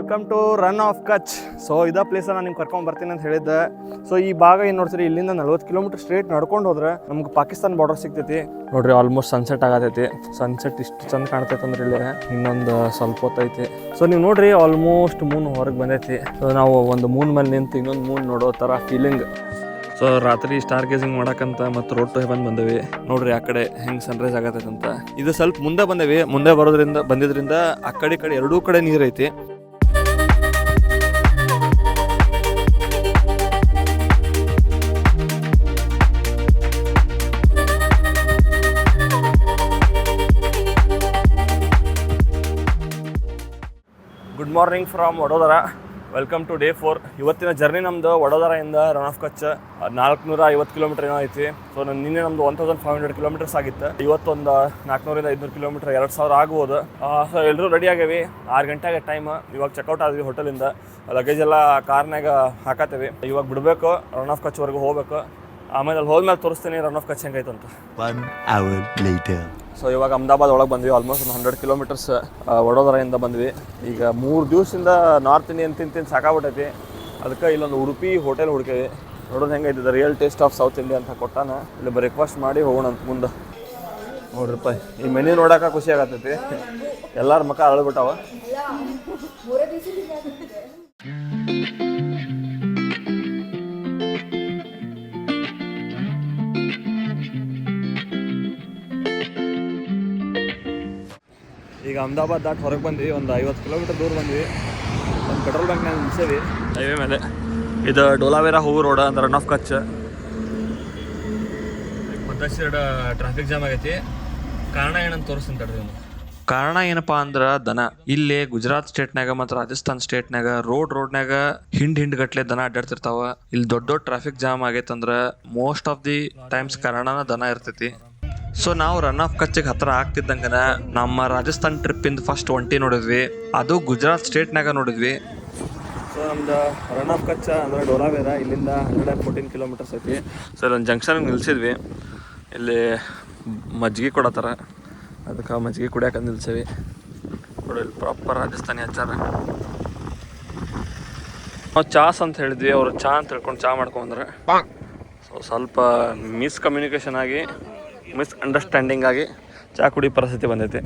Welcome to Rann of Kutch. So ಇದೇ place ನಾನು ನಿಮ್ಗೆ ಕರ್ಕೊಂಡು ಬರ್ತೀನಿ ಅಂತ ಹೇಳಿದ್ದೆ. ಸೊ ಈ ಭಾಗ ಏನು ನೋಡ್ತೀರಿ, ಇಲ್ಲಿಂದ 40 ಕಿಲೋಮೀಟರ್ ಸ್ಟ್ರೇಟ್ ನಡ್ಕೊಂಡು ಹೋದ್ರೆ ನಮ್ಗೆ ಪಾಕಿಸ್ತಾನ ಬಾರ್ಡರ್ ಸಿಗ್ತೈತಿ. ನೋಡ್ರಿ ಆಲ್ಮೋಸ್ಟ್ ಸನ್ಸೆಟ್ ಆಗತೈತಿ. ಸನ್ಸೆಟ್ ಇಷ್ಟು ಚಂದ ಕಾಣ್ತೈತೆ ಅಂದ್ರೆ ಇಲ್ಲಿ ಇನ್ನೊಂದು ಸ್ವಲ್ಪ ಹೊತ್ತೈತಿ. ಸೊ ನೀವು ನೋಡ್ರಿ ಆಲ್ಮೋಸ್ಟ್ ಮೂನ್ ಹೊರಗೆ ಬಂದೈತಿ. ಸೊ ನಾವು ಒಂದು ಮೂನ್ ಮೇಲೆ ನಿಂತು ಇನ್ನೊಂದು ಮೂನ್ ನೋಡೋ ಥರ ಫೀಲಿಂಗ್. ಸೊ ರಾತ್ರಿ ಸ್ಟಾರ್ ಗೇಸಿಂಗ್ ಮಾಡಕ್ಕಂತ ಮತ್ತು ರೋಡ್ ಟು ಹೆವನ್ ಬಂದೇವಿ. ನೋಡ್ರಿ ಆ ಕಡೆ ಹೆಂಗೆ ಸನ್ರೈಸ್ ಆಗತ್ತೈತೆ ಅಂತ. ಇದು ಸ್ವಲ್ಪ ಮುಂದೆ ಬಂದೇವಿ. ಮುಂದೆ ಬಂದಿದ್ರಿಂದ ಆ ಕಡೆ ಎರಡೂ ಕಡೆ ನೀರೈತಿ. Good morning from Vadodara. Welcome to day 4. ಇವತ್ತಿನ ಜರ್ನಿ ನಮ್ಮದು ವಡೋದರಾಯಿಂದ ರನ್ ಆಫ್ ಕಚ್ 450 ಕಿಲೋಮೀಟರ್ ಏನೋ ಐತಿ. ಸೊ ನಿನ್ನೆ ನಮ್ಮದು 1500 ಕಿಲೋಮೀಟರ್ಸ್ ಆಗಿತ್ತು. ಇವತ್ತೊಂದು 400-500 ಕಿಲೋಮೀಟರ್ 2000 ಆಗ್ಬೋದು. ಸೊ ಎಲ್ಲರೂ ರೆಡಿ ಆಗೇವಿ. 6 ಗಂಟೆಗೆ ಟೈಮ್. ಇವಾಗ ಚೆಕ್ಔಟ್ ಆದ್ವಿ ಹೋಟೆಲಿಂದ. ಲಗೇಜ್ ಎಲ್ಲ ಕಾರ್ನಾಗ ಹಾಕತ್ತೇವಿ. ಇವಾಗ ಬಿಡಬೇಕು, ರನ್ ಆಫ್ ಕಚ್ವರೆಗೂ ಹೋಗ್ಬೇಕು. ಆಮೇಲೆ ಅಲ್ಲಿ ಹೋದ್ಮೇಲೆ ತೋರಿಸ್ತೀನಿ ರನ್ ಆಫ್ ಕಚ್ ಹೆಂಗೈತೆ ಅಂತ. 1 hour later. ಸೊ ಇವಾಗ ಅಹಮದಾಬಾದ್ ಒಳಗೆ ಬಂದ್ವಿ. ಆಲ್ಮೋಸ್ಟ್ ಒಂದು 100 ಕಿಲೋಮೀಟರ್ಸ್ ವಡೋದರಾಯಿಂದ ಬಂದ್ವಿ. ಈಗ 3 ದಿವಸದಿಂದ ನಾರ್ತ್ ಇಂಡಿಯನ್ ತಿಂದು ಸಾಕಾಗ್ಬಿಟ್ಟೈತಿ. ಅದಕ್ಕೆ ಇಲ್ಲೊಂದು ಉಡುಪಿ ಹೋಟೆಲ್ ಹುಡುಕೇವಿ. ನೋಡೋದು ಹೆಂಗೈತೆ real taste of south India ಅಂತ ಕೊಟ್ಟಾನ. ಇಲ್ಲಿ ಬ್ರೇಕ್ಫಾಸ್ಟ್ ಮಾಡಿ ಹೋಗೋಣ ಅಂತ ಮುಂದೆ. ನೋಡ್ರಿಪ್ಪ ಈ ಮೆನ್ಯೂ ನೋಡೋಕೆ ಖುಷಿ ಆಗತ್ತೈತಿ. ಎಲ್ಲರ ಮಕ್ಕ ಅಳ್ಬಿಟ್ಟಾವ. ಈಗ ಅಹಮದಾಬಾದ್ ದಾಟ್ ಹೊರಗೆ ಬಂದ್ವಿ. ಒಂದು 50 ಕಿಲೋಮೀಟರ್ ದೂರ ಬಂದ್ವಿ. ಒಂದು ಪೆಟ್ರೋಲ್ ಬ್ಯಾಂಕ್ನಾಗ ನಿಲ್ಸೇವಿ ಹೈವೇ ಮೇಲೆ. ಇದು ಡೋಲಾವೇರಾ ಹೂವು ರೋಡ್ ಅಂದ್ರೆ ರನ್ ಆಫ್ ಕಚ್. ಮತ್ತಷ್ಟು ಟ್ರಾಫಿಕ್ ಜಾಮ್ ಆಗೈತಿ. ಕಾರಣ ಏನಂತ ತೋರಿಸ್ತೀನಿ ತಡ್ರಿ. ಕಾರಣ ಏನಪ್ಪ ಅಂದ್ರೆ ದನ ಇಲ್ಲಿ ಗುಜರಾತ್ ಸ್ಟೇಟ್ನಾಗ ಮತ್ತು ರಾಜಸ್ಥಾನ್ ಸ್ಟೇಟ್ನಾಗ ರೋಡ್ನಾಗ ಹಿಂಡ್ ಗಟ್ಲೆ ದನ ಅಡ್ಡಾಡ್ತಿರ್ತಾವ. ಇಲ್ಲಿ ದೊಡ್ಡ ಟ್ರಾಫಿಕ್ ಜಾಮ್ ಆಗೈತಂದ್ರೆ ಮೋಸ್ಟ್ ಆಫ್ ದಿ ಟೈಮ್ಸ್ ಕಾರಣನ ದನ ಇರ್ತೈತಿ. ಸೊ ನಾವು ರನ್ ಆಫ್ ಕಚ್ಚಿಗೆ ಹತ್ರ ಆಗ್ತಿದ್ದಂಗನ ನಮ್ಮ ರಾಜಸ್ಥಾನ್ ಟ್ರಿಪ್ಪಿಂದ ಫಸ್ಟ್ ಒಂಟಿ ನೋಡಿದ್ವಿ. ಅದು ಗುಜರಾತ್ ಸ್ಟೇಟ್ನಾಗ ನೋಡಿದ್ವಿ. ಸೊ ನಮ್ದು ರನ್ ಆಫ್ ಕಚ್ ಅಂದರೆ ಡೋಲಾವೇರಾ ಇಲ್ಲಿಂದ 114 ಕಿಲೋಮೀಟರ್ಸ್ ಐತಿ. ಸೊ ಇಲ್ಲೊಂದು ಜಂಕ್ಷನ್ ನಿಲ್ಸಿದ್ವಿ. ಇಲ್ಲಿ ಮಜ್ಜಿಗೆ ಕೊಡತ್ತಾರ. ಅದಕ್ಕೆ ಮಜ್ಜಿಗೆ ಕುಡಿಯೋಕೆ ನಿಲ್ಸೇವಿ. ನೋಡಿ ಇಲ್ಲಿ ಪ್ರಾಪರ್ ರಾಜಸ್ಥಾನಿ ಅಚ್ಚಾರ. ನಾವು ಚಾಸ್ ಅಂತ ಹೇಳಿದ್ವಿ. ಅವರು ಚಾ ಅಂತ ಹೇಳ್ಕೊಂಡು ಚಾ ಮಾಡ್ಕೊಂಡ್ರೆ ಸೊ ಸ್ವಲ್ಪ ಮಿಸ್ಕಮ್ಯುನಿಕೇಷನ್ ಆಗಿ ಮಿಸ್ಅಂಡರ್ಸ್ಟ್ಯಾಂಡಿಂಗ್ ಆಗಿ ಚಾ ಕುಡಿ ಪರಿಸ್ಥಿತಿ ಬಂದೈತಿ.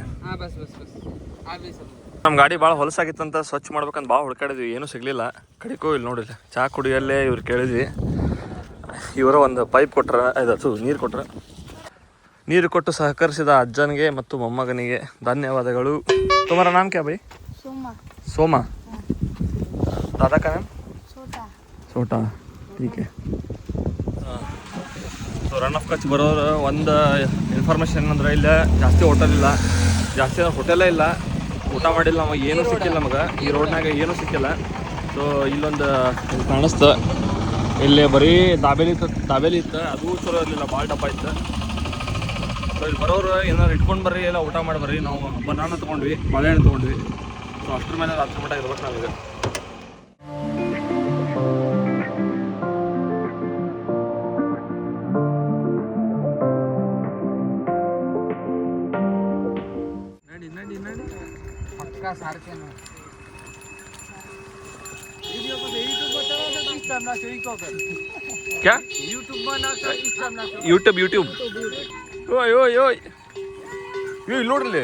ನಮ್ಮ ಗಾಡಿ ಭಾಳ ಹೊಲಸಾಗಿತ್ತಂತ ಸ್ವಚ್ಛ ಮಾಡ್ಬೇಕಂತ ಭಾಳ ಹುಡ್ಕಾಡಿದ್ವಿ. ಏನೂ ಸಿಗಲಿಲ್ಲ. ಕಡಿಕೋ ಇಲ್ಲಿ ನೋಡಿಲ್ಲ ಚಾ ಕುಡಿಯಲ್ಲೇ ಇವ್ರು ಕೇಳಿದ್ವಿ. ಇವರು ಒಂದು ಪೈಪ್ ಕೊಟ್ರ, ಇದು ನೀರು ಕೊಟ್ರ. ನೀರು ಕೊಟ್ಟು ಸಹಕರಿಸಿದ ಅಜ್ಜನಿಗೆ ಮತ್ತು ಮೊಮ್ಮಗನಿಗೆ ಧನ್ಯವಾದಗಳು. ತುಮಾರ ನಾಮ್ ಕ್ಯಾ ಬೈ? ಸೋಮಾ. ದಾದಾ ಕಾ ನಾಮ್ ಸೋಟಾ. ಟೀಕೆ. ಸೊ ರನ್ ಆಫ್ ಕಚ್ ಬರೋರು ಒಂದು ಇನ್ಫಾರ್ಮೇಷನ್ ಏನಂದ್ರೆ ಇಲ್ಲ ಜಾಸ್ತಿ ಹೋಟೆಲ್ ಇಲ್ಲ, ಜಾಸ್ತಿ ಹೋಟೆಲೇ ಇಲ್ಲ. ಊಟ ಮಾಡಿಲ್ಲ ನಮಗೆ, ಏನೂ ಸಿಕ್ಕಿಲ್ಲ ನಮಗೆ. ಈ ರೋಡ್ನಾಗ ಏನೂ ಸಿಕ್ಕಿಲ್ಲ. ಸೊ ಇಲ್ಲೊಂದು ಕಾಣಿಸ್ತು. ಇಲ್ಲಿ ಬರೀ ದಾಬೇಲಿ ಇತ್ತು. ಅದು ಚಲೋ ಇರಲಿಲ್ಲ, ಭಾಳ ಡಬ್ಬ ಇತ್ತು. ಸೊ ಇಲ್ಲಿ ಬರೋರು ಏನಾರು ಇಟ್ಕೊಂಡು ಬರ್ರಿ, ಎಲ್ಲ ಊಟ ಮಾಡಿ ಬರ್ರಿ. ನಾವು ಬನಾನ ತೊಗೊಂಡ್ವಿ, ಬಾಳೆಹಣ್ಣು ತೊಗೊಂಡ್ವಿ. ಸೊ ಅಷ್ಟ್ರ ಮೇಲೆ ರಾತ್ರಿ ಮಟ್ಟ ಇರ್ಬೇಕು ನಾವೀಗ. क्या यूट्यूब ಓಯ್ ಓಯ್ ಓಯ್ ಇಲ್ಲಿ ನೋಡ್ರಿ.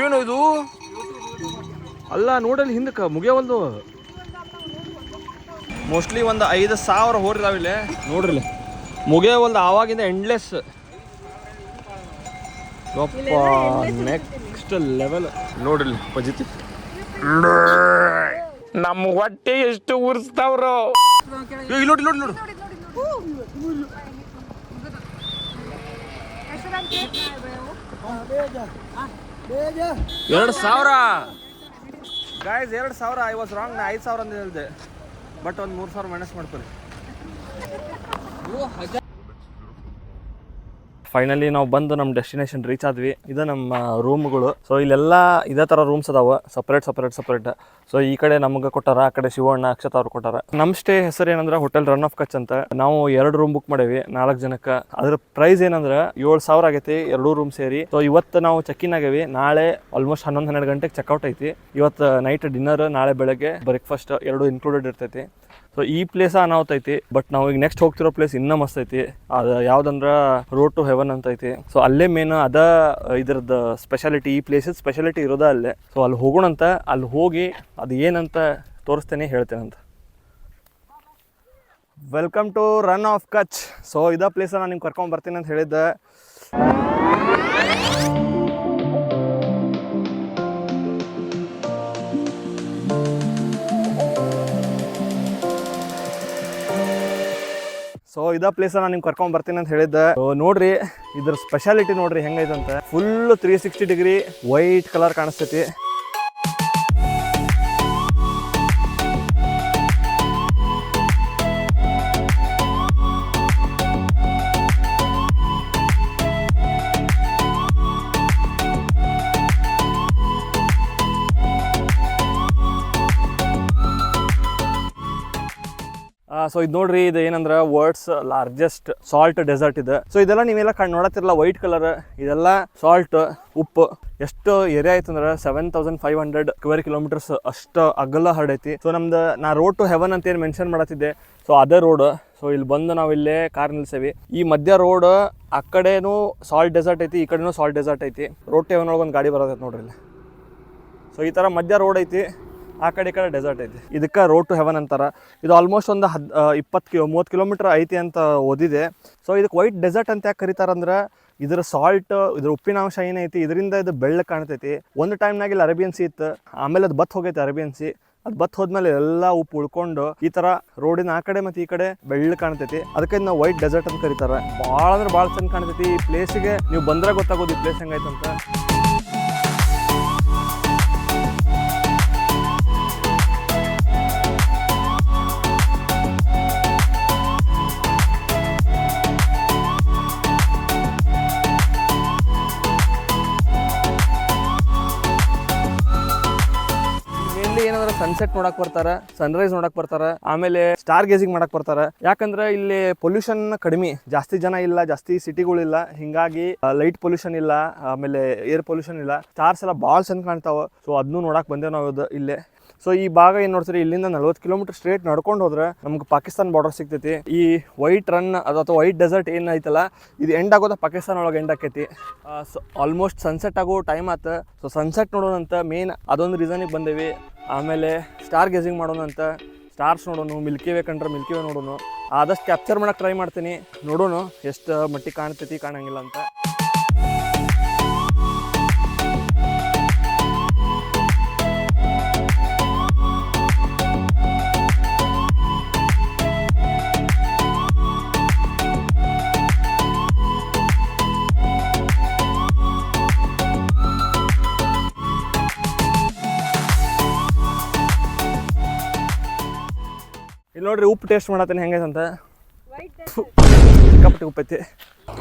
ಏನು ಇದು ಅಲ್ಲ ನೋಡಲ್ಲಿ ಹಿಂದಕ್ಕೆ ಮುಗಿಯವಲ್ದು. ಮೋಸ್ಟ್ಲಿ ಒಂದು 5000 ಹೋರಿದಾವಿಲ್ಲ ನೋಡ್ರಿ. ಮುಗಿಯವಲ್ದು ಆವಾಗಿಂದ ಎಂಡ್ಲೆಸ್. ಯಪ್ಪ ನೆಕ್ಸ್ಟ್ ಲೆವೆಲ್ ನೋಡ್ರಿ ಪಜಿತಿ. ನಮ್ಮ ಹೊಟ್ಟೆ ಎಷ್ಟು ಉರ್ಸ್ತಾವ್ರು. ಇಲ್ಲಿ ನೋಡಿ ನೋಡಿ ನೋಡು. 2000 ಗಾಯ್ಸ್, 2000. I was wrong. ನಾ 5000 ಅಂತ ಹೇಳಿದೆ. ಬಟ್ ಒಂದು 3000 ಮೈನಸ್ ಮಾಡ್ಕೊಳ್ಳಿ. ಫೈನಲಿ ನಾವು ಬಂದು ನಮ್ಮ ಡೆಸ್ಟಿನೇಷನ್ ರೀಚ್ ಆದ್ವಿ. ಇದು ನಮ್ಮ ರೂಮ್ಗಳು. ಸೊ ಇಲ್ಲೆಲ್ಲ ಇದೇ ಥರ ರೂಮ್ಸ್ ಅದಾವ, ಸಪ್ರೇಟ್. ಸೊ ಈ ಕಡೆ ನಮ್ಗೆ ಕೊಟ್ಟಾರ, ಆ ಕಡೆ ಶಿವಣ್ಣ ಅಕ್ಷತಾ ಅವ್ರು ಕೊಟ್ಟಾರ. ನಮ್ಮ ಸ್ಟೇ ಹೆಸರು ಏನಂದ್ರೆ ಹೋಟೆಲ್ ರನ್ ಆಫ್ ಕಚ್ ಅಂತ. ನಾವು 2 ರೂಮ್ ಬುಕ್ ಮಾಡೇವಿ 4 ಜನಕ್ಕೆ. ಅದ್ರ ಪ್ರೈಸ್ ಏನಂದ್ರೆ 7,000 ಆಗೈತಿ 2 ರೂಮ್ ಸೇರಿ. ಸೊ ಇವತ್ತು ನಾವು ಚೆಕ್ ಇನ್ ಆಗೇವಿ, ನಾಳೆ ಆಲ್ಮೋಸ್ಟ್ 11-12 ಗಂಟೆಗೆ ಚೆಕ್ಔಟ್ ಐತಿ. ಇವತ್ತು ನೈಟ್ ಡಿನ್ನರ್, ನಾಳೆ ಬೆಳಗ್ಗೆ ಬ್ರೇಕ್ಫಾಸ್ಟ್ 2 ಇನ್ಕ್ಲೂಡೆಡ್ ಇರ್ತೈತಿ. ಸೊ ಈ ಪ್ಲೇಸ್ ಅನಾಹುತ ಐತಿ. ಬಟ್ ನಾವು ಈಗ ನೆಕ್ಸ್ಟ್ ಹೋಗ್ತಿರೋ ಪ್ಲೇಸ್ ಇನ್ನೂ ಮಸ್ತ್ ಐತಿ. ಅದು ಯಾವ್ದಂದ್ರೆ ರೋಡ್ ಟು ಹೆವನ್ ಅಂತ ಐತಿ. ಸೊ ಅಲ್ಲೇ ಮೇನ್ ಇದ್ರದ್ದು ಸ್ಪೆಷಾಲಿಟಿ, ಈ ಪ್ಲೇಸಸ್ ಸ್ಪೆಷಾಲಿಟಿ ಇರೋದ ಅಲ್ಲೇ. ಸೊ ಅಲ್ಲಿ ಹೋಗೋಣಂತ, ಅಲ್ಲಿ ಹೋಗಿ ಅದು ಏನಂತ ತೋರಿಸ್ತೇನೆ, ಹೇಳ್ತೇನಂತ. Welcome to Rann of Kutch. So ಇದೇ ಪ್ಲೇಸ್ ನಾನು ನಿಮ್ಗೆ ಕರ್ಕೊಂಡು ಬರ್ತೀನಿ ಅಂತ ಹೇಳಿದ್ದೆ. ಸೊ ಇದೇ ಪ್ಲೇಸ್ ನಾನು ನಿಮ್ಗೆ ಕರ್ಕೊಂಡು ಬರ್ತೀನಿ ಅಂತ ಹೇಳಿದ್ದೆ. ನೋಡ್ರಿ ಇದ್ರ ಸ್ಪೆಷಾಲಿಟಿ ನೋಡ್ರಿ ಹೆಂಗೈತಂತ. ಫುಲ್ 360 ಡಿಗ್ರಿ ವೈಟ್ ಕಲರ್ ಕಾಣಿಸ್ತೈತಿ. ಸೊ ಇದು ನೋಡ್ರಿ, ಇದು ಏನಂದ್ರೆ ವರ್ಲ್ಡ್ಸ್ ಲಾರ್ಜೆಸ್ಟ್ ಸಾಲ್ಟ್ ಡೆಸರ್ಟ್ ಇದೆ. ಸೊ ಇದೆಲ್ಲ ನೀವೆಲ್ಲ ನೋಡತ್ತಿರಲ್ಲ ವೈಟ್ ಕಲರ್, ಇದೆಲ್ಲ ಸಾಲ್ಟ್, ಉಪ್ಪು. ಎಷ್ಟು ಏರಿಯಾ ಐತೆ ಅಂದ್ರೆ 7,500 ಸ್ಕ್ವೇರ್ ಕಿಲೋಮೀಟರ್ಸ್ ಅಷ್ಟು ಅಗಲ ಹರಡೈತಿ. ಸೊ ನಮ್ದು ನಾ ರೋಡ್ ಟು ಹೆವನ್ ಅಂತ ಏನು ಮೆನ್ಷನ್ ಮಾಡತ್ತಿದ್ದೆ, ಸೊ ಅದೇ ರೋಡ್. ಸೊ ಇಲ್ಲಿ ಬಂದು ನಾವು ಇಲ್ಲೇ ಕಾರ್ ನಿಲ್ಸೇವಿ. ಈ ಮಧ್ಯ ರೋಡ್, ಆ ಕಡೆನೂ ಸಾಲ್ಟ್ ಡೆಸರ್ಟ್ ಐತಿ, ಈ ಕಡೆನೂ ಸಾಲ್ಟ್ ಡೆಸರ್ಟ್ ಐತಿ. ರೋಡ್ ಟು ಹೆವನ್ ಒಳಗೆ ಒಂದು ಗಾಡಿ ಬರೋದೈತೆ ನೋಡ್ರಿ ಇಲ್ಲಿ. ಸೊ ಈ ಥರ ಮಧ್ಯ ರೋಡ್ ಐತಿ, ಆ ಕಡೆ ಈ ಕಡೆ ಡೆಸರ್ಟ್ ಐತಿ. ಇದಕ್ಕೆ ರೋಡ್ ಟು ಹೆವನ್ ಅಂತಾರೆ. ಇದು ಆಲ್ಮೋಸ್ಟ್ ಒಂದು 20-30 ಕಿಲೋಮೀಟರ್ ಐತಿ ಅಂತ ಓದಿದೆ. ಸೊ ಇದಕ್ಕೆ ವೈಟ್ ಡೆಸರ್ಟ್ ಅಂತ ಯಾಕೆ ಕರೀತಾರಂದ್ರೆ, ಇದ್ರ ಸಾಲ್ಟ್, ಇದ್ರ ಉಪ್ಪಿನಾಂಶ ಏನೈತಿ, ಇದರಿಂದ ಇದು ಬೆಳ್ಳಗೆ ಕಾಣ್ತೈತಿ. ಒಂದು ಟೈಮ್ನಾಗ ಇಲ್ಲಿ ಅರೇಬಿಯನ್ ಸಿ ಇತ್ತು, ಆಮೇಲೆ ಅದು ಬತ್ ಹೋಗೈತೆ ಅರೇಬಿಯನ್ ಸಿ. ಅದು ಬತ್ ಹೋದ್ಮೇಲೆ ಎಲ್ಲ ಉಪ್ಪು ಉಳ್ಕೊಂಡು ಈ ಥರ ರೋಡಿನ ಆ ಕಡೆ ಮತ್ತು ಈ ಕಡೆ ಬೆಳ್ಳ ಕಾಣ್ತೈತಿ. ಅದಕ್ಕೆ ನಾವು ವೈಟ್ ಡೆಸರ್ಟ್ ಅಂತ ಕರೀತಾರೆ. ಭಾಳ ಅಂದ್ರೆ ಭಾಳ ಚಂದ ಕಾಣ್ತೈತಿ. ಈ ಪ್ಲೇಸಿಗೆ ನೀವು ಬಂದ್ರೆ ಗೊತ್ತಾಗೋದು ಈ ಪ್ಲೇಸ್ ಹೆಂಗೈತಂತ. ಏನಂದ್ರೆ ಸನ್ಸೆಟ್ ನೋಡಕ್ ಬರ್ತಾರೆ, ಸನ್ರೈಸ್ ನೋಡಕ್ ಬರ್ತಾರೆ, ಆಮೇಲೆ ಸ್ಟಾರ್ ಗೇಜಿಂಗ್ ಮಾಡಕ್ ಬರ್ತಾರೆ. ಯಾಕಂದ್ರೆ ಇಲ್ಲಿ ಪೊಲ್ಯೂಷನ್ ಕಡಿಮೆ, ಜಾಸ್ತಿ ಜನ ಇಲ್ಲ, ಜಾಸ್ತಿ ಸಿಟಿಗಳಿಲ್ಲ, ಹಿಂಗಾಗಿ ಲೈಟ್ ಪೊಲ್ಯೂಷನ್ ಇಲ್ಲ, ಆಮೇಲೆ ಏರ್ ಪೊಲ್ಯೂಷನ್ ಇಲ್ಲ. ಸ್ಟಾರ್ಸ್ ಎಲ್ಲ ಭಾಳ ಚಂದ ಕಾಣ್ತಾವ. ಸೊ ಅದನ್ನು ನೋಡಕ್ ಬಂದೇವ್ ನಾವು ಇಲ್ಲೇ. ಸೊ ಈ ಭಾಗ ಏನು ನೋಡ್ತೀರಿ, ಇಲ್ಲಿಂದ 40 ಕಿಲೋಮೀಟರ್ ಸ್ಟ್ರೇಟ್ ನಡ್ಕೊಂಡು ಹೋದ್ರೆ ನಮ್ಗೆ ಪಾಕಿಸ್ತಾನ ಬಾರ್ಡರ್ ಸಿಗ್ತೈತಿ. ಈ ವೈಟ್ ರನ್ ಅಥವಾ ವೈಟ್ ಡೆಸರ್ಟ್ ಏನೈತಲ್ಲ, ಇದು ಎಂಡ್ ಆಗೋದ ಪಾಕಿಸ್ತಾನ ಒಳಗೆ ಎಂಡ್ ಆಕೈತಿ. ಸೊ ಆಲ್ಮೋಸ್ಟ್ ಸನ್ಸೆಟ್ ಆಗೋ ಟೈಮ್ ಆಯ್ತು. ಸೊ ಸನ್ಸೆಟ್ ನೋಡೋಣಂತ ಮೇನ್ ಅದೊಂದು ರೀಸನಿಗೆ ಬಂದೇವಿ. ಆಮೇಲೆ ಸ್ಟಾರ್ ಗೇಜಿಂಗ್ ಮಾಡೋಣಂತ, ಸ್ಟಾರ್ಸ್ ನೋಡೋಣ, ಮಿಲ್ಕಿ ವೇ ಕಂಡ್ರೆ ಮಿಲ್ಕಿ ವೇ ನೋಡೋಣ. ಆದಷ್ಟು ಕ್ಯಾಪ್ಚರ್ ಮಾಡೋಕೆ ಟ್ರೈ ಮಾಡ್ತೀನಿ, ನೋಡೋಣ ಎಷ್ಟು ಮಟ್ಟಿಗೆ ಕಾಣ್ತೈತಿ ಕಾಣಂಗಿಲ್ಲ ಅಂತ. ಇಲ್ಲಿ ನೋಡ್ರಿ ಉಪ್ಪು ಟೇಸ್ಟ್ ಮಾಡತ್ತೇನೆ ಹೆಂಗೈತಂತ. ಸಿಕ್ಕಾಪಟ್ಟೆ ಉಪ್ಪು ಐತಿ.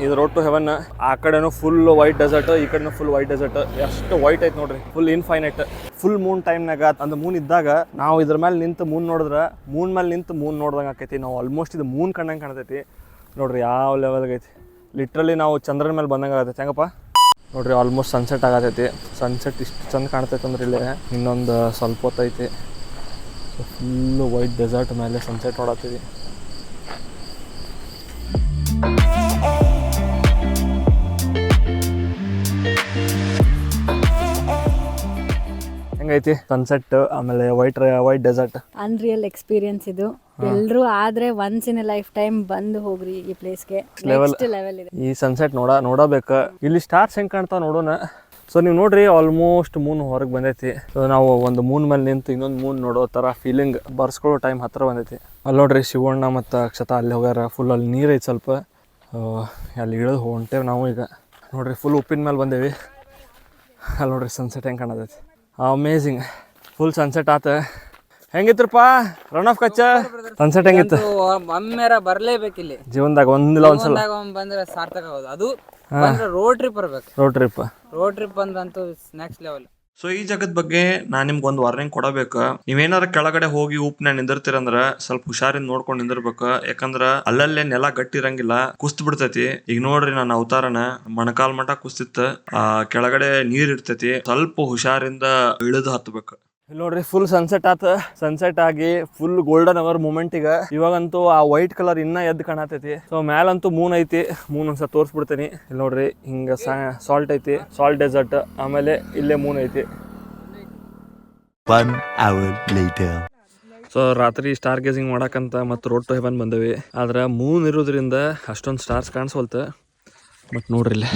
ಇದು ರೋಡ್ ಟು ಹೆವನ್. ಆ ಕಡೆನೂ ಫುಲ್ ವೈಟ್ ಡೆಸರ್ಟ್, ಈ ಕಡೆನೂ ಫುಲ್ ವೈಟ್ ಡೆಸರ್ಟ್. ಎಷ್ಟು ವೈಟ್ ಐತೆ ನೋಡ್ರಿ, ಫುಲ್ ಇನ್ಫೈನೈಟ್. ಫುಲ್ ಮೂನ್ ಟೈಮ್ನಾಗ, ಅಂದ್ರೆ ಮೂನ್ ಇದ್ದಾಗ ನಾವು ಇದ್ರ ಮೇಲೆ ನಿಂತು ಮೂನ್ ನೋಡಿದ್ರೆ, ಮೂನ್ ಮೇಲೆ ನಿಂತು ಮೂನ್ ನೋಡ್ದಂಗೆ ಆಕೈತಿ. ನಾವು ಆಲ್ಮೋಸ್ಟ್ ಇದು ಮೂನ್ ಕಂಡಂಗೆ ಕಾಣ್ತೈತಿ ನೋಡ್ರಿ. ಯಾವ ಲೆವೆಲ್ಗೆ ಐತಿ, ಲಿಟ್ರಲಿ ನಾವು ಚಂದ್ರನ ಮೇಲೆ ಬಂದಂಗೆ ಆಗತೈತಿ. ಹೆಂಗಪ್ಪ ನೋಡ್ರಿ, ಆಲ್ಮೋಸ್ಟ್ ಸನ್ಸೆಟ್ ಆಗತೈತಿ. ಸನ್ಸೆಟ್ ಇಷ್ಟು ಚಂದ ಕಾಣ್ತೈತೆ ಅಂದ್ರೆ ಇಲ್ಲೇ ಇನ್ನೊಂದು ಸ್ವಲ್ಪ ಹೊತ್ತೈತಿ. ಸೊ ಫುಲ್ಲು ವೈಟ್ ಡೆಸರ್ಟ್ ಮೇಲೆ ಸನ್ಸೆಟ್ ನೋಡತ್ತೀವಿ. ಹೆಂಗೈತಿ ಸನ್ಸೆಟ್, ಆಮೇಲೆ ವೈಟ್ ಡೆಸರ್ಟ್? ಅನ್ರಿಯಲ್ ಎಕ್ಸ್ಪೀರಿಯನ್ಸ್ ಇದು. ಎಲ್ಲರೂ ಆದ್ರೆ once in a life time ಬಂದು ಹೋಗ್ರಿ ಈ ಪ್ಲೇಸ್ಗೆ. ನೆಕ್ಸ್ಟ್ ಲೆವೆಲ್ ಇದೆ ಈ ಸನ್ಸೆಟ್. ನೋಡಬೇಕು. ಇಲ್ಲಿ ಸ್ಟಾರ್ಸ್ ಹೆಂಗೆ ಕಾಣ್ತಾವ ನೋಡೋಣ. ಸೊ ನೀವು ನೋಡ್ರಿ, ಆಲ್ಮೋಸ್ಟ್ ಮೂನ್ ಹೊರಗೆ ಬಂದೈತಿ. ಸೊ ನಾವು ಒಂದು ಮೂನ್ ಮೇಲೆ ನಿಂತು ಇನ್ನೊಂದು ಮೂನ್ ನೋಡೋ ಥರ ಫೀಲಿಂಗ್, ಬರ್ಸ್ಕೊಳ್ಳೋ ಟೈಮ್ ಹತ್ರ ಬಂದೈತಿ. ಅಲ್ಲಿ ನೋಡ್ರಿ ಶಿವಣ್ಣ ಮತ್ತು ಅಕ್ಷತಾ ಅಲ್ಲಿ ಹೋಗ್ಯಾರ. ಫುಲ್ ಅಲ್ಲಿ ನೀರು ಐತೆ ಸ್ವಲ್ಪ, ಅಲ್ಲಿ ಇಳಿದು ಹೊಂಟೇವೆ ನಾವು ಈಗ. ನೋಡ್ರಿ ಫುಲ್ ಉಪ್ಪಿನ ಮೇಲೆ ಬಂದೇವಿ. ಅಲ್ಲಿ ನೋಡ್ರಿ ಸನ್ಸೆಟ್ ಹೆಂಗೆ ಕಾಣತೈತಿ, ಅಮೇಝಿಂಗ್. ಫುಲ್ ಸನ್ಸೆಟ್ ಆತ. ಹೆಂಗಿತ್ರಪ್ಪ ರನ್ ಆಫ್ ಕಚ್ಚ ಸನ್ಸೆಟ್ ಹೆಂಗಿತ್ತು? ಒಮ್ಮೆರ ಬರ್ಲೇಬೇಕಿಲ್ಲಿ ಜೀವನದಾಗ ಒಂದಿಲ್ಲ ಒಂದ್ಸಲ ಬಂದ್ರೆ ಸಾರ್ಥಕ ಆಗೋದು. ಅದು ಬಂದ್ರೆ ರೋಡ್ ಟ್ರಿಪ್ ಬರ್ಬೇಕು. ರೋಡ್ ಟ್ರಿಪ್ ಬಂದ್ರಂತೂ ನೆಕ್ಸ್ಟ್ ಲೆವೆಲ್. ಸೊ ಈ ಜಾಗದ ಬಗ್ಗೆ ನಾನ್ ನಿಮ್ಗೆ ಒಂದು ವಾರ್ನಿಂಗ್ ಕೊಡಬೇಕು. ನೀವೇನಾರ ಕೆಳಗಡೆ ಹೋಗಿ ಉಪ್ನ ನಿಂದಿರ್ತೀರಂದ್ರ ಸ್ವಲ್ಪ ಹುಷಾರಿಂದ ನೋಡ್ಕೊಂಡ್ ನಿಂದಿರ್ಬೇಕು. ಯಾಕಂದ್ರ ಅಲ್ಲಲ್ಲೇ ನೆಲ ಗಟ್ಟಿ ಇರಂಗಿಲ್ಲ, ಕುಸ್ತ್ ಬಿಡ್ತೈತಿ. ಈಗ ನೋಡ್ರಿ ನನ್ನ ಅವತಾರನ ಮೊಣಕಾಲ್ ಮಟ ಕುಸ್ತಿತ್ತ. ಕೆಳಗಡೆ ನೀರ್ ಇರ್ತೈತಿ, ಸ್ವಲ್ಪ ಹುಷಾರಿಂದ ಇಳಿದು ಹತ್ಬೇಕು. ನೋಡ್ರಿ ಫುಲ್ ಸನ್ಸೆಟ್ ಸನ್ಸೆಟ್ ಆಗಿ ಫುಲ್ ಗೋಲ್ಡನ್ ಅವರ್ ಮೂಮೆಂಟ್. ಇವಾಗಂತೂ ಆ ವೈಟ್ ಕಲರ್ ಇನ್ನ ಎದ್ದು ಕಾಣತೈತಿ. ಸೊ ಮ್ಯಾಲಂತೂ ಮೂನ್ ಐತಿ. ಮೂನ್ ಒಂದ್ಸಲ ತೋರಿಸ್ಬಿಡ್ತೀನಿ. ಇಲ್ಲಿ ನೋಡ್ರಿ ಹಿಂಗ ಸಾಲ್ಟ್ ಐತಿ, ಸಾಲ್ಟ್ ಡೆಸರ್ಟ್. ಆಮೇಲೆ ಇಲ್ಲೇ ಮೂನ್ ಐತಿ. 1 hour later. ಸೊ ರಾತ್ರಿ ಸ್ಟಾರ್ ಗೇಸಿಂಗ್ ಮಾಡಕ್ಕಂತ ಮತ್ತು ರೋಡ್ ಟು ಹೆವನ್ ಬಂದವಿ. ಆದ್ರೆ ಮೂನ್ ಇರೋದ್ರಿಂದ ಅಷ್ಟೊಂದು ಸ್ಟಾರ್ಸ್ ಕಾಣಿಸ್ವಲ್ತ. ಬಟ್ ನೋಡ್ರಿ ಇಲ್ಲಿ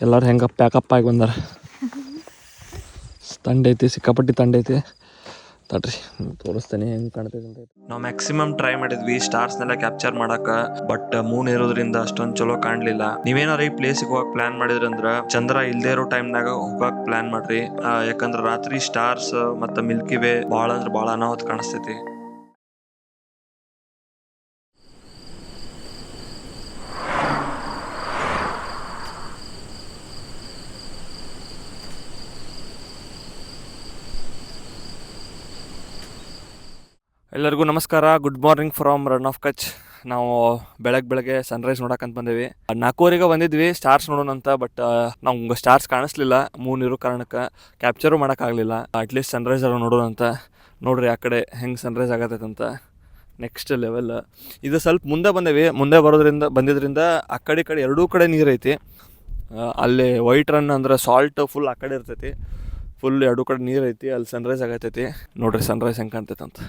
ಎಲ್ಲರೂ ಹೆಂಗ ಪ್ಯಾಕಪ್ ಆಗಿ ಬಂದಾರ. ತಂಡ ಐತಿ, ಸಿಕ್ಕಾಪಟ್ಟಿ ತಂಡ ಐತಿ. ತಡ್ರಿ ತೋರಿಸ್ತೇನೆ ಹೆಂಗ್ ಕಾಣ್ತೈತಿ ಅಂತ. ನಾವು ಮ್ಯಾಕ್ಸಿಮಮ್ ಟ್ರೈ ಮಾಡಿದ್ವಿ ಸ್ಟಾರ್ಸ್ನೆಲ್ಲ ಕ್ಯಾಪ್ಚರ್ ಮಾಡಕ. ಬಟ್ ಮೂನ್ ಇರೋದ್ರಿಂದ ಅಷ್ಟೊಂದ್ ಚಲೋ ಕಾಣ್ಲಿಲ್ಲ. ನೀವೇನಾರ ಈ ಪ್ಲೇಸಿಗೆ ಹೋಗಕ್ ಪ್ಲಾನ್ ಮಾಡಿದ್ರಂದ್ರ ಚಂದ್ರ ಇಲ್ದೇ ಇರೋ ಟೈಮ್ನಾಗ ಹೋಗಕ್ ಪ್ಲಾನ್ ಮಾಡ್ರಿ. ಯಾಕಂದ್ರ ರಾತ್ರಿ ಸ್ಟಾರ್ಸ್ ಮತ್ತ ಮಿಲ್ಕಿ ವೇ ಬಾಳ ಅಂದ್ರ ಬಾಳ ಅನಾಹುತ ಕಾಣಿಸ್ತೈತಿ. ಎಲ್ಲರಿಗೂ ನಮಸ್ಕಾರ. Good morning from Rann of Kutch. ನಾವು ಬೆಳಗ್ಗೆ ಸನ್ರೈಸ್ ನೋಡಕ್ಕಂತ ಬಂದೇವಿ. 4:00 ಬಂದಿದ್ವಿ ಸ್ಟಾರ್ಸ್ ನೋಡೋಣ ಅಂತ. ಬಟ್ ನಮ್ಗೆ ಸ್ಟಾರ್ಸ್ ಕಾಣಿಸ್ಲಿಲ್ಲ ಮೂನ್ ಇರೋ ಕಾರಣಕ್ಕೆ ಕ್ಯಾಪ್ಚರು ಮಾಡೋಕ್ಕಾಗಲಿಲ್ಲ. ಅಟ್ಲೀಸ್ಟ್ ಸನ್ರೈಸ್ ಅಲ್ಲ ನೋಡೋಣ ಅಂತ. ನೋಡ್ರಿ ಆ ಕಡೆ ಹೆಂಗೆ ಸನ್ರೈಸ್ ಆಗತ್ತಂತ. Next level. ಇದು ಸ್ವಲ್ಪ ಮುಂದೆ ಬಂದಿದ್ರಿಂದ ಆ ಕಡೆ ಎರಡೂ ಕಡೆ ನೀರು ಐತಿ. ಅಲ್ಲಿ ವೈಟ್ ರನ್ ಅಂದ್ರೆ ಸಾಲ್ಟ್ ಫುಲ್ ಆ ಕಡೆ ಇರ್ತೈತಿ. ಫುಲ್ ಎರಡೂ ಕಡೆ ನೀರು ಐತಿ. ಅಲ್ಲಿ ಸನ್ರೈಸ್ ಆಗತೈತಿ. ನೋಡ್ರಿ ಸನ್ರೈಸ್ ಹೆಂಗೆ ಕಾಣ್ತೈತೆ ಅಂತ.